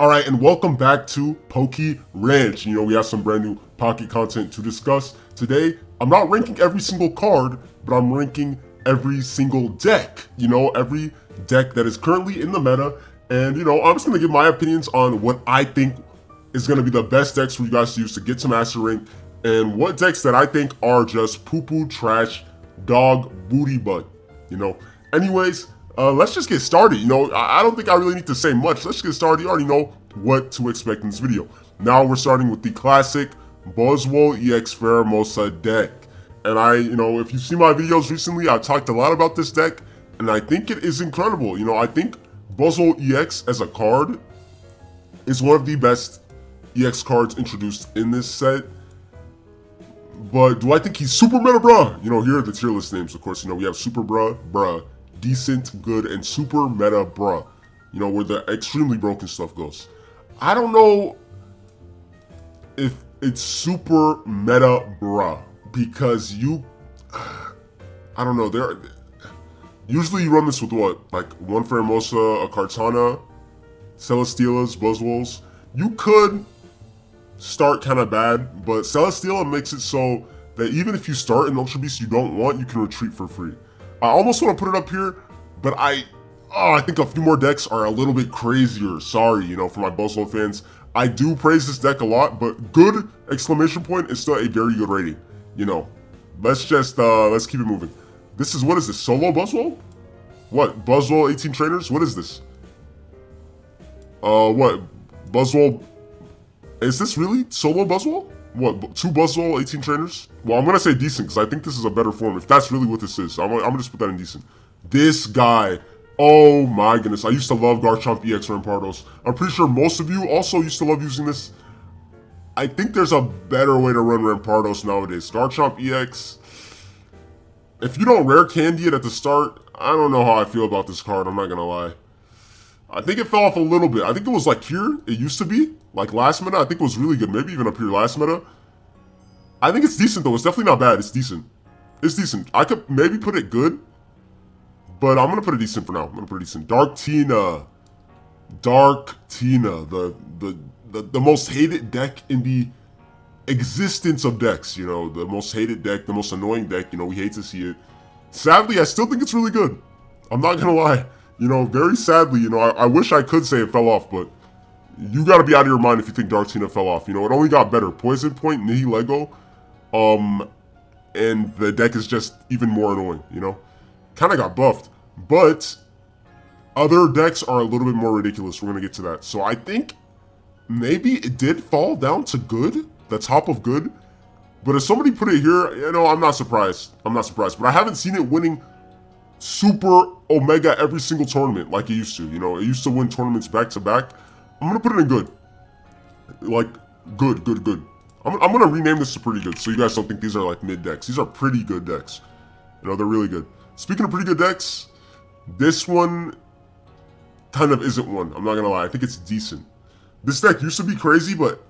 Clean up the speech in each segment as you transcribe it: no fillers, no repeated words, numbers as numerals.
Alright, and welcome back to Poke Ranch. You know, we have some brand new pocket content to discuss. Today, I'm not ranking every single card, but I'm ranking every single deck. You know, every deck that is currently in the meta. And, you know, I'm just going to give my opinions on what I think is going to be the best decks for you guys to use to get to Master Rank. And what decks that I think are just poo-poo, trash, dog, booty butt. You know, anyways, let's just get started. You know, I don't think I really need to say much. Let's get started. You already know what to expect in this video. Now we're starting with the classic Buzzwole EX Pheromosa deck. And if you've seen my videos recently, I've talked a lot about this deck, and I think it is incredible. You know, I think Buzzwole EX as a card is one of the best EX cards introduced in this set. But do I think he's super meta, bruh? You know, here are the tier list names. Of course, you know, we have super bruh, decent, good, and super meta bruh. You know, where the extremely broken stuff goes. I don't know if it's super meta bruh, because I don't know, usually you run this with what? Like one Pheromosa, a Kartana, Celesteelas, Buzzwoles. You could start kind of bad, but Celesteela makes it so that even if you start an Ultra Beast you don't want, you can retreat for free. I almost want to put it up here, but I think a few more decks are a little bit crazier. Sorry, you know, for my Buzzwole fans. I do praise this deck a lot, but good exclamation point is still a very good rating. You know, let's keep it moving. What is this, solo Buzzwole? What, Buzzwole 18 trainers? What is this? What, Buzzwole? Is this really solo Buzzwole? What, 2 Buzzwole, 18 trainers? Well, I'm gonna say decent, because I think this is a better form, if that's really what this is. I'm gonna just put that in decent. This guy, oh my goodness, I used to love Garchomp EX Rampardos. I'm pretty sure most of you also used to love using this. I think there's a better way to run Rampardos nowadays. Garchomp EX, if you don't rare candy it at the start, I don't know how I feel about this card, I'm not gonna lie. I think it fell off a little bit. I think it was like here, it used to be. Like last meta, I think it was really good. Maybe even up here last meta. I think it's decent though. It's definitely not bad. It's decent. It's decent. I could maybe put it good, but I'm gonna put it decent for now. I'm gonna put it decent. Dark Tina, the most hated deck in the existence of decks. You know, the most hated deck, the most annoying deck. You know, we hate to see it. Sadly, I still think it's really good. I'm not gonna lie. You know, very sadly, you know, I wish I could say it fell off, but you gotta be out of your mind if you think Dartina fell off. You know, it only got better. Poison Point, Nihilego, and the deck is just even more annoying, you know? Kinda got buffed, but other decks are a little bit more ridiculous. We're gonna get to that. So I think maybe it did fall down to good, the top of good, but if somebody put it here, you know, I'm not surprised. But I haven't seen it winning Super Omega every single tournament like it used to. You know, it used to win tournaments back to back. I'm gonna put it in good. Like, good. I'm gonna rename this to pretty good, so you guys don't think these are like mid decks. These are pretty good decks. You know, they're really good. Speaking of pretty good decks, this one kind of isn't one. I'm not gonna lie. I think it's decent. This deck used to be crazy, but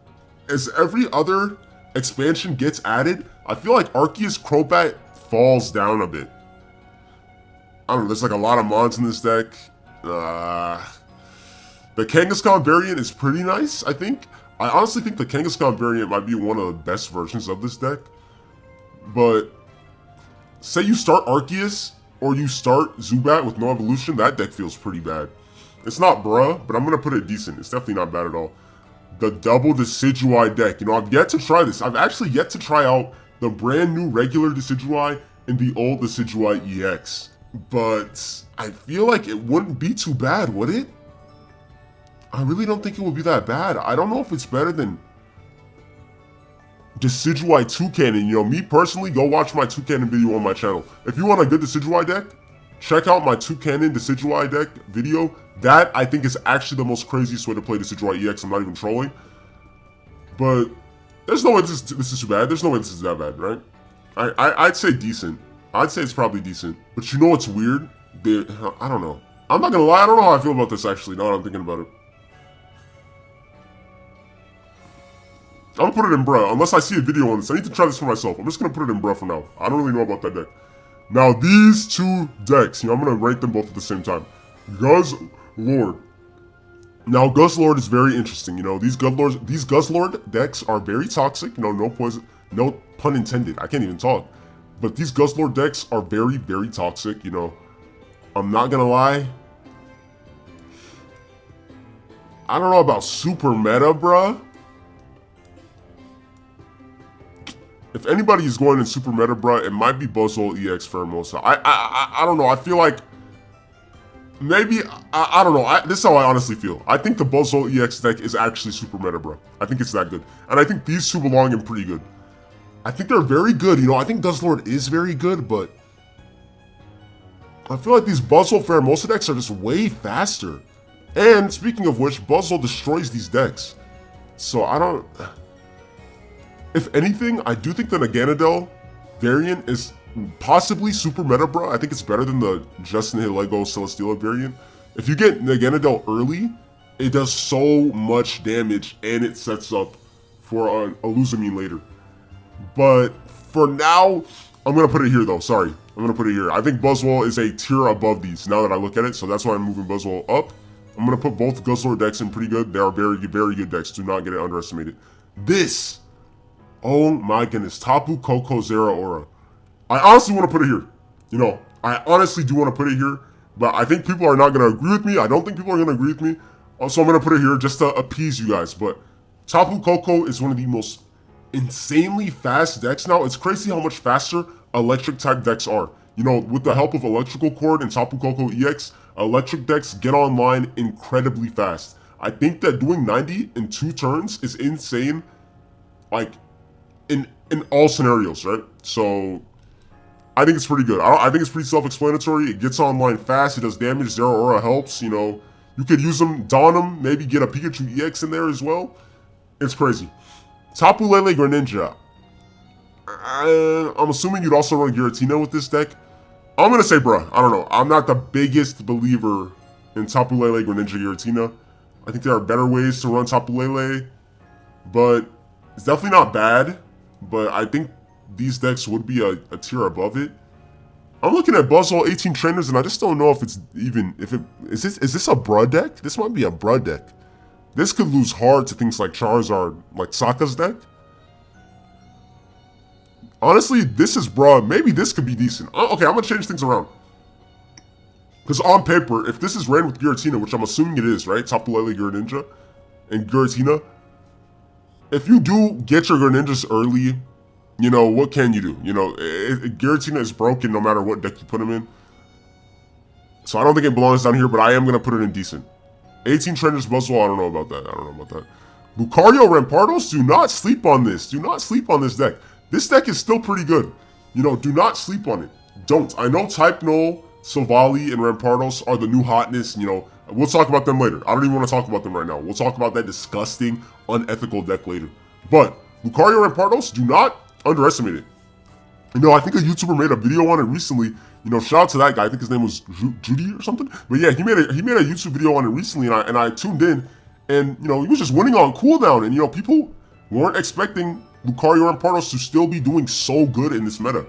as every other expansion gets added, I feel like Arceus Crobat falls down a bit. I don't know, there's like a lot of mods in this deck. The Kangaskhan variant is pretty nice, I think. I honestly think the Kangaskhan variant might be one of the best versions of this deck. But say you start Arceus or you start Zubat with no evolution, that deck feels pretty bad. It's not bruh, but I'm gonna put it decent. It's definitely not bad at all. The double Decidueye deck. You know, I've yet to try this. I've actually yet to try out the brand new regular Decidueye and the old Decidueye EX. But I feel like it wouldn't be too bad, would it? I really don't think it would be that bad. I don't know if it's better than Decidueye 2-Cannon. You know, me personally, go watch my 2-Cannon video on my channel. If you want a good Decidueye deck, check out my 2-Cannon Decidueye deck video. That, I think, is actually the most craziest way to play Decidueye EX. I'm not even trolling. But there's no way this is too bad. There's no way this is that bad, right? I'd say decent. I'd say it's probably decent. But you know what's weird? I don't know. I'm not gonna lie, I don't know how I feel about this actually, now that I'm thinking about it. I'm gonna put it in bruh, unless I see a video on this. I need to try this for myself. I'm just gonna put it in bruh for now. I don't really know about that deck. Now these two decks, you know, I'm gonna rank them both at the same time. Guys, Lord. Now, Guzzlord is very interesting. You know, these Guzzlord decks are very toxic. You know, no pun intended. I can't even talk. But these Guzzlord decks are very, very toxic. You know, I'm not gonna lie. I don't know about super meta, bruh. If anybody is going in super meta, bruh, it might be Buzzwole EX Pheromosa. I don't know. I feel like maybe, I don't know. This is how I honestly feel. I think the Buzzwole EX deck is actually super meta, bro. I think it's that good. And I think these two belong in pretty good. I think they're very good. You know, I think Guzzlord is very good, but I feel like these Buzzwole Pheromosa decks are just way faster. And speaking of which, Buzzwole destroys these decks. So I don't... If anything, I do think the Naganadel variant is possibly super meta, bro. I think it's better than the Justin Lego Celesteela variant. If you get Naganadel early, it does so much damage and it sets up for a Luzamine later. But for now, I'm going to put it here though. Sorry. I'm going to put it here. I think Buzzwole is a tier above these now that I look at it. So that's why I'm moving Buzzwole up. I'm going to put both Guzzlord decks in pretty good. They are very, very good decks. Do not get it underestimated. This. Oh my goodness. Tapu Koko Zeraora. I honestly want to put it here. You know, I honestly do want to put it here. But I think people are not going to agree with me. I don't think people are going to agree with me. So I'm going to put it here just to appease you guys. But Tapu Koko is one of the most insanely fast decks now. It's crazy how much faster electric type decks are. You know, with the help of Electrical Cord and Tapu Koko EX, electric decks get online incredibly fast. I think that doing 90 in 2 turns is insane. Like, in all scenarios, right? So I think it's pretty good. I think it's pretty self-explanatory. It gets online fast. It does damage. Zeraora helps. You know, you could use them, don them, maybe get a Pikachu EX in there as well. It's crazy. Tapu Lele Greninja. I'm assuming you'd also run Giratina with this deck. I'm gonna say, bruh, I don't know. I'm not the biggest believer in Tapu Lele Greninja Giratina. I think there are better ways to run Tapu Lele, but it's definitely not bad. But I think these decks would be a tier above it. I'm looking at Buzzwole 18 trainers, and I just don't know if it's even, is this a bruh deck? This might be a bruh deck. This could lose hard to things like Charizard, like Sokka's deck. Honestly, this is bruh. Maybe this could be decent. Okay, I'm gonna change things around. Because on paper, if this is ran with Giratina, which I'm assuming it is, right? Tapu Lele Greninja and Giratina. If you do get your Greninjas early, you know, what can you do? You know, Giratina is broken no matter what deck you put him in. So I don't think it belongs down here, but I am going to put it in decent. 18 Trainers Buzzwole, I don't know about that. Lucario Rampardos, do not sleep on this. Do not sleep on this deck. This deck is still pretty good. You know, do not sleep on it. Don't. I know Type Null, Silvally, and Rampardos are the new hotness. You know, we'll talk about them later. I don't even want to talk about them right now. We'll talk about that disgusting, unethical deck later. But Lucario Rampardos, do not underestimate it. You know, I think a YouTuber made a video on it recently. You know, shout out to that guy. I think his name was Judy or something. But yeah, he made a YouTube video on it recently, and I tuned in, and you know, he was just winning on cooldown, and you know, people weren't expecting Lucario Rampardos to still be doing so good in this meta.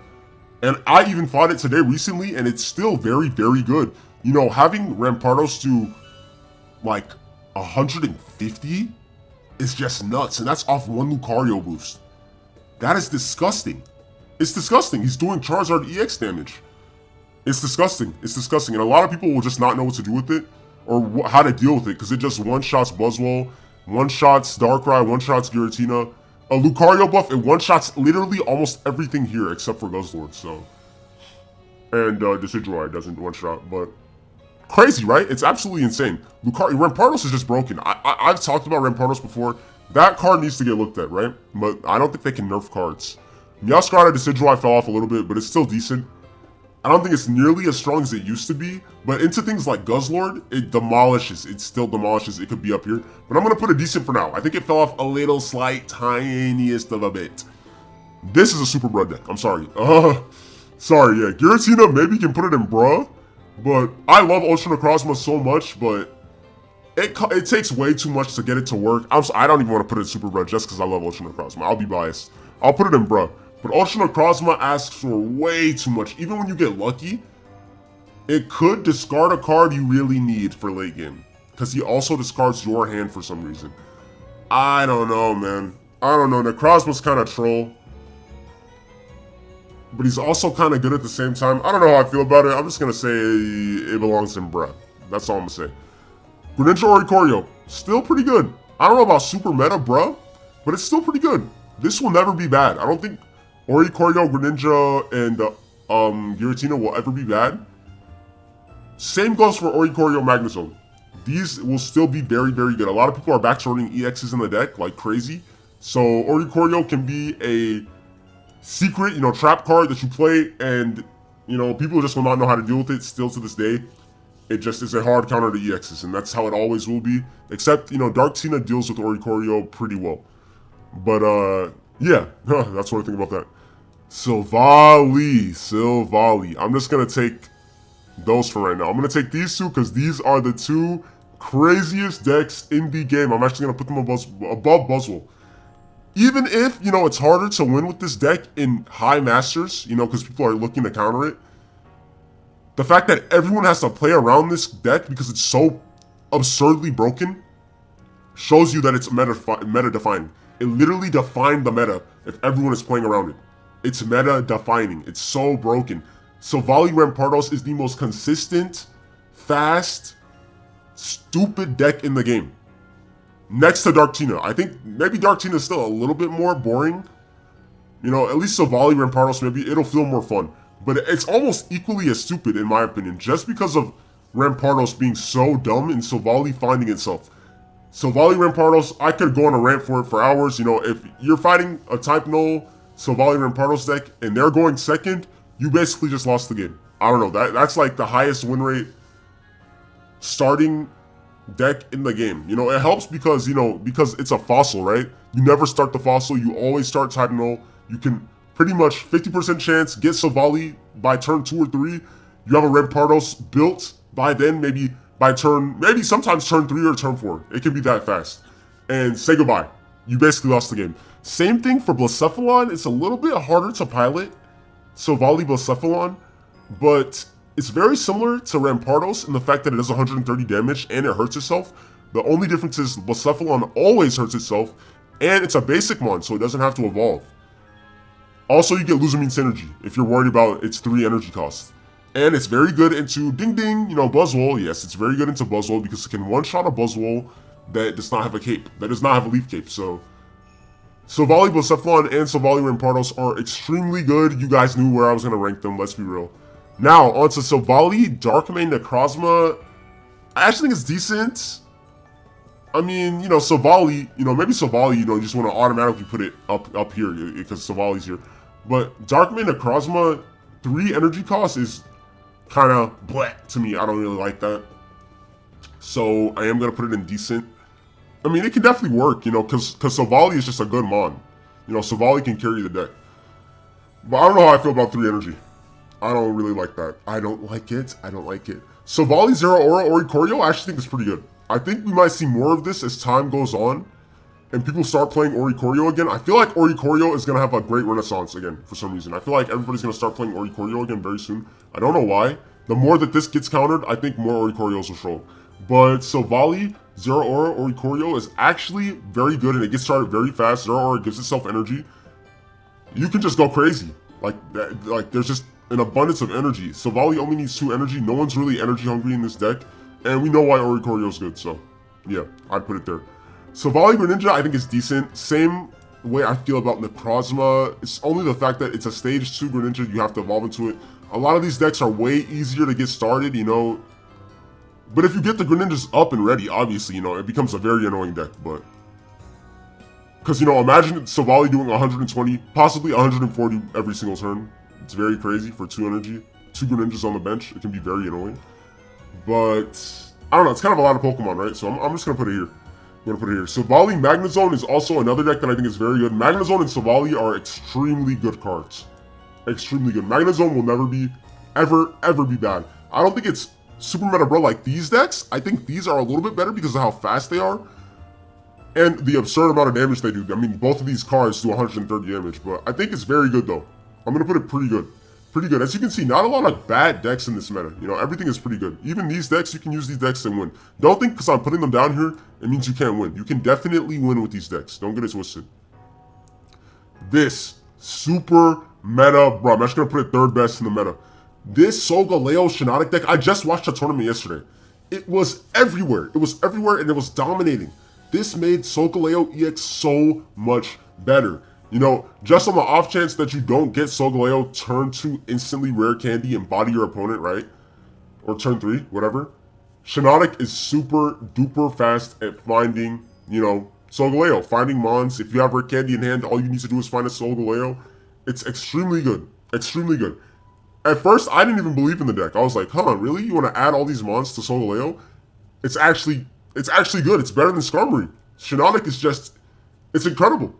And I even fought it today recently, and it's still very, very good. You know, having Rampardos do like 150 is just nuts, and that's off one Lucario boost. That is disgusting. It's disgusting. He's doing Charizard EX damage. It's disgusting. It's disgusting. And a lot of people will just not know what to do with it or how to deal with it because it just one-shots Buzzwole, one-shots Darkrai, one-shots Giratina. A Lucario buff, it one-shots literally almost everything here except for Guzzlord, so. And Decidueye doesn't one-shot, but crazy, right? It's absolutely insane. Rampardos is just broken. I've talked about Rampardos before. That card needs to get looked at, right? But I don't think they can nerf cards. Meowscarada Decidueye fell off a little bit, but it's still decent. I don't think it's nearly as strong as it used to be, but into things like Guzzlord, it demolishes. It still demolishes. It could be up here, but I'm going to put it decent for now. I think it fell off a little slight, tiniest of a bit. This is a super bruh deck. I'm sorry. Sorry, yeah. Giratina maybe can put it in bruh, but I love Ocean Necrozma so much, but it takes way too much to get it to work. I don't even want to put it in super bruh just because I love Ocean Necrozma. I'll be biased. I'll put it in bruh. But Ocean Necrozma asks for way too much. Even when you get lucky, it could discard a card you really need for late game. because he also discards your hand for some reason. I don't know, man. I don't know. Necrozma's kind of troll, but he's also kind of good at the same time. I don't know how I feel about it. I'm just gonna say it belongs in bruh. That's all I'm gonna say. Greninja Oricorio, still pretty good. I don't know about super meta, bruh, but it's still pretty good. This will never be bad. I don't think Oricorio, Greninja, and Giratina will ever be bad. Same goes for Oricorio Magnezone. These will still be very, very good. A lot of people are backsorting EXs in the deck like crazy. So Oricorio can be a secret, trap card that you play, and, people just will not know how to deal with it still to this day. It just is a hard counter to EXs, and that's how it always will be. Except, Dark Tina deals with Oricorio pretty well. But, yeah, that's what I think about that. Silvally. I'm just going to take those for right now. I'm going to take these two because these are the two craziest decks in the game. I'm actually going to put them above Buzzwole. Even if, it's harder to win with this deck in high masters, because people are looking to counter it. The fact that everyone has to play around this deck because it's so absurdly broken shows you that it's meta-defining. It literally defined the meta if everyone is playing around it. It's meta-defining. It's so broken. Silvally Rampardos is the most consistent, fast, stupid deck in the game. Next to Dark Tina. I think maybe Dark Tina is still a little bit more boring. At least Silvally Rampardos, maybe it'll feel more fun. But it's almost equally as stupid in my opinion, just because of Rampardos being so dumb and Silvally finding itself. Silvally Rampardos, I could go on a rant for it for hours. If you're fighting a Type Null Silvally Rampardos deck and they're going second, you basically just lost the game. I don't know, that's like the highest win rate starting deck in the game. It helps because, because it's a fossil, right? You never start the fossil, you always start Type Null. You can pretty much 50% chance get Silvally by turn 2 or 3. You have a Rampardos built by then, maybe sometimes turn 3 or turn 4. It can be that fast. And say goodbye. You basically lost the game. Same thing for Blacephalon. It's a little bit harder to pilot Silvally Blacephalon, but it's very similar to Rampardos in the fact that it does 130 damage and it hurts itself. The only difference is Blacephalon always hurts itself, and it's a basic mon, so it doesn't have to evolve. Also, you get Luzamine Synergy if you're worried about its 3 energy costs. And it's very good into Ding Ding, Buzzwole. Yes, it's very good into Buzzwole because it can one-shot a Buzzwole that does not have a cape, that does not have a leaf cape. So Silvally Blacephalon and Silvally Rampardos are extremely good. You guys knew where I was going to rank them, let's be real. Now, onto Silvally, Darkmane, Necrozma. I actually think it's decent. I mean, Silvally, maybe Silvally, you just want to automatically put it up here because Silvally's here. But Darkmane, Necrozma, 3 energy costs is kind of bleh to me. I don't really like that. So I am going to put it in decent. I mean, it can definitely work, because Silvally is just a good mon. Silvally can carry the deck. But I don't know how I feel about 3 energy. I don't really like that. I don't like it. Silvally Zero Aura Oricorio I actually think is pretty good. I think we might see more of this as time goes on and people start playing Oricorio again. I feel like Oricorio is going to have a great renaissance again for some reason. I feel like everybody's going to start playing Oricorio again very soon. I don't know why. The more that this gets countered, I think more Oricorios will show. But Silvally Zero Aura Oricorio is actually very good and it gets started very fast. Zero Aura gives itself energy. You can just go crazy. Like there's just an abundance of energy. Silvally only needs 2 energy. No one's really energy hungry in this deck. And we know why Oricorio is good, so yeah, I'd put it there. Silvally Greninja I think is decent. Same way I feel about Necrozma. It's only the fact that it's a stage 2 Greninja, you have to evolve into it. A lot of these decks are way easier to get started, But if you get the Greninjas up and ready, obviously, it becomes a very annoying deck, but... Because, imagine Silvally doing 120, possibly 140 every single turn. It's very crazy for 2 energy. 2 Greninjas on the bench, it can be very annoying. But, I don't know, it's kind of a lot of Pokemon, right? So I'm just going to put it here. Silvally Magnezone is also another deck that I think is very good. Magnezone and Silvally are extremely good cards. Extremely good. Magnezone will never be, ever be bad. I don't think it's super meta, bro, like these decks. I think these are a little bit better because of how fast they are. And the absurd amount of damage they do. I mean, both of these cards do 130 damage, but I think it's very good, though. I'm going to put it pretty good. Pretty good. As you can see, not a lot of bad decks in this meta. You know, everything is pretty good. Even these decks, you can use these decks and win. Don't think because I'm putting them down here, it means you can't win. You can definitely win with these decks. Don't get it twisted. This super meta, bro, I'm actually going to put it third best in the meta. This Solgaleo Shiinotic deck, I just watched a tournament yesterday. It was everywhere. It was everywhere and it was dominating. This made Solgaleo EX so much better. You know, just on the off chance that you don't get Solgaleo turn 2 instantly rare candy and body your opponent, right? Or turn 3, whatever. Shiinotic is super duper fast at finding, you know, Solgaleo. Finding mons. If you have rare candy in hand, all you need to do is find a Solgaleo. It's extremely good. Extremely good. At first, I didn't even believe in the deck. I was like, huh, really? You want to add all these mons to Solgaleo? It's actually good. It's better than Skarmory. Shiinotic is just, it's incredible.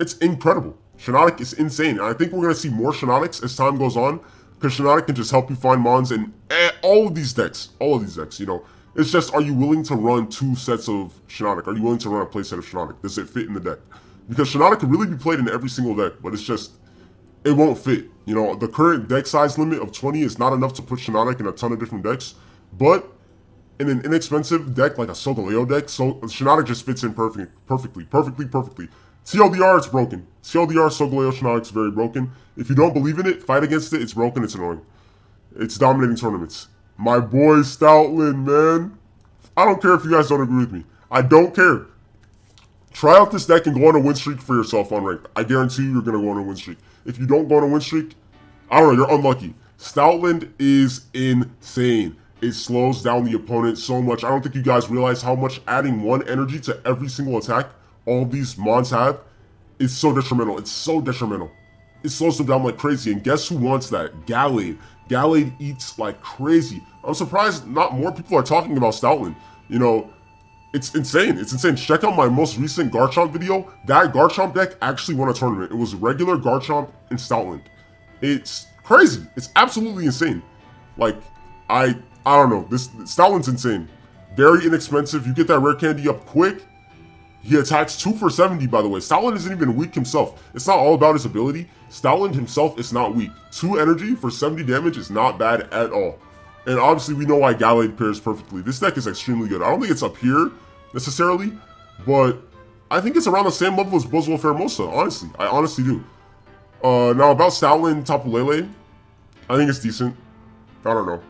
It's incredible. Shiinotic is insane. And I think we're going to see more Shiinotics as time goes on, because Shiinotic can just help you find mons in all of these decks. All of these decks, you know. It's just, are you willing to run 2 sets of Shiinotic? Are you willing to run a playset of Shiinotic? Does it fit in the deck? Because Shiinotic can really be played in every single deck, but it's just, it won't fit. You know, the current deck size limit of 20 is not enough to put Shiinotic in a ton of different decks, but in an inexpensive deck like a Solgaleo deck, so Shiinotic just fits in perfectly. TLDR, it's broken. TLDR, Solgaleo Shiinotic is very broken. If you don't believe in it, fight against it. It's broken. It's annoying. It's dominating tournaments. My boy Stoutland, man. I don't care if you guys don't agree with me. I don't care. Try out this deck and go on a win streak for yourself on ranked. I guarantee you're going to go on a win streak. If you don't go on a win streak, I don't know, you're unlucky. Stoutland is insane. It slows down the opponent so much. I don't think you guys realize how much adding 1 energy to every single attack all these mons have is so detrimental. It's so detrimental. It slows them down like crazy. And guess who wants that? Gallade. Gallade eats like crazy. I'm surprised not more people are talking about Stoutland. You know, it's insane. It's insane. Check out my most recent Garchomp video. That Garchomp deck actually won a tournament. It was regular Garchomp and Stoutland. It's crazy. It's absolutely insane. Like, I don't know. This Stoutland's insane. Very inexpensive. You get that rare candy up quick. He attacks 2 for 70, by the way. Stoutland isn't even weak himself. It's not all about his ability. Stoutland himself is not weak. 2 energy for 70 damage is not bad at all. And obviously, we know why Gallade pairs perfectly. This deck is extremely good. I don't think it's up here, necessarily, but I think it's around the same level as Boswell Pheromosa, honestly. I honestly do. Now, about Stoutland Tapu Lele, I think it's decent. I don't know.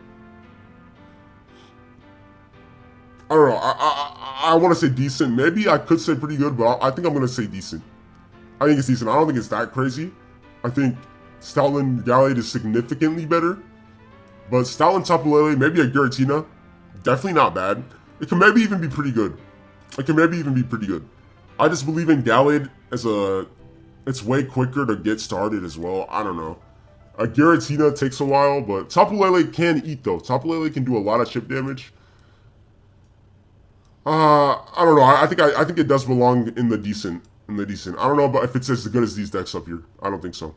I want to say decent. Maybe I could say pretty good, but I think I'm going to say decent. I think it's decent. I don't think it's that crazy. I think Stoutland Gallade is significantly better. But Stoutland Tapu Lele, maybe a Giratina, definitely not bad. It can maybe even be pretty good. I just believe in Gallade as it's way quicker to get started as well. I don't know. A Giratina takes a while, but Tapu Lele can eat though. Tapu Lele can do a lot of chip damage. I don't know. I think it does belong in the decent. I don't know about if it's as good as these decks up here. I don't think so.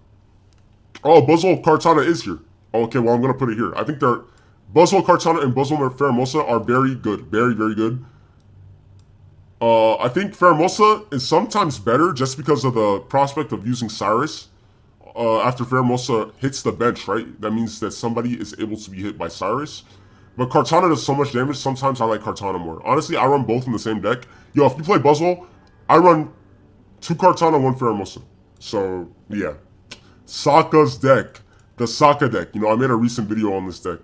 Oh, Boswell Kartana is here. Okay, well I'm gonna put it here. I think Boswell Kartana and Boswell Pheromosa are very good. Very, very good. I think Pheromosa is sometimes better just because of the prospect of using Cyrus. After Pheromosa hits the bench, right? That means that somebody is able to be hit by Cyrus. But Kartana does so much damage, sometimes I like Kartana more. Honestly, I run both in the same deck. Yo, if you play Boswell, I run 2 Kartana, 1 Pheromosa. So, yeah. Sokka's deck. The Sokka deck. You know, I made a recent video on this deck.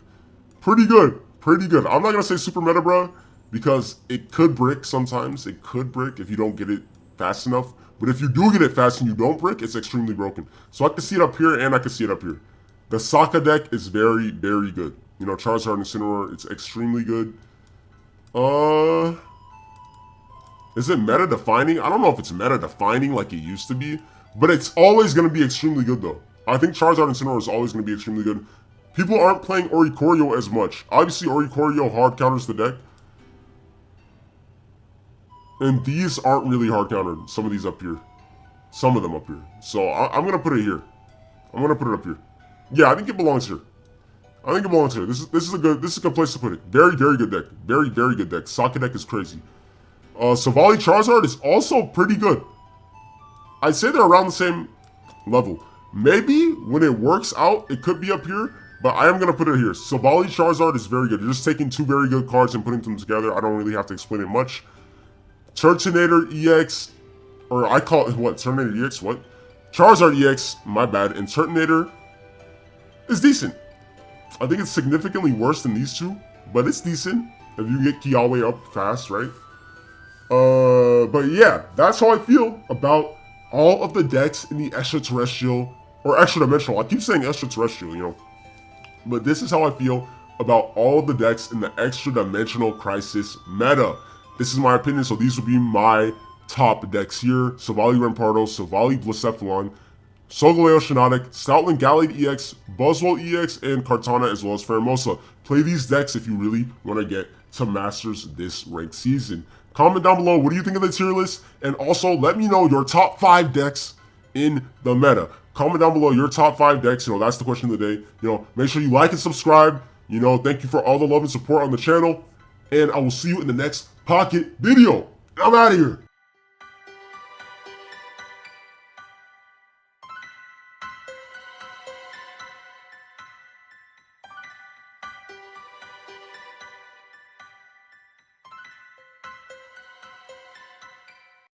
Pretty good. I'm not going to say super meta, bro, because it could brick sometimes. It could brick if you don't get it fast enough. But if you do get it fast and you don't brick, it's extremely broken. So I can see it up here and I can see it up here. The Sokka deck is very, very good. You know, Charizard and Incineroar, it's extremely good. Is it meta-defining? I don't know if it's meta-defining like it used to be, but it's always going to be extremely good, though. I think Charizard and Incineroar is always going to be extremely good. People aren't playing Oricorio as much. Obviously, Oricorio hard counters the deck. And these aren't really hard countered. Some of these up here. Some of them up here. So, I'm going to put it here. I'm going to put it up here. Yeah, I think it belongs here. This is a good place to put it. Very, very good deck. Very, very good deck. Sokka deck is crazy. Savali Charizard is also pretty good. I'd say they're around the same level. Maybe when it works out, it could be up here, but I am going to put it here. Savali Charizard is very good. You're just taking two very good cards and putting them together. I don't really have to explain it much. Turtonator EX, or I call it, what, Turtonator EX, what? Charizard EX, my bad, and Turtonator is decent. I think it's significantly worse than these two, but it's decent if you get Kiawe up fast, right? But yeah, that's how I feel about all of the decks in the extraterrestrial, or extra-dimensional. I keep saying extraterrestrial, you know. But this is how I feel about all of the decks in the extra-dimensional crisis meta. This is my opinion, so these would be my top decks here. Savali Rampardo, Savali Blacephalon, Solgaleo Shiinotic, Stoutland Gallade EX, Buzzwole EX, and Kartana, as well as Pheromosa. Play these decks if you really want to get to Masters this ranked season. Comment down below, what do you think of the tier list? And also, let me know your top 5 decks in the meta. Comment down below your top 5 decks. You know, that's the question of the day. You know, make sure you like and subscribe. You know, thank you for all the love and support on the channel. And I will see you in the next Pocket video. I'm out of here.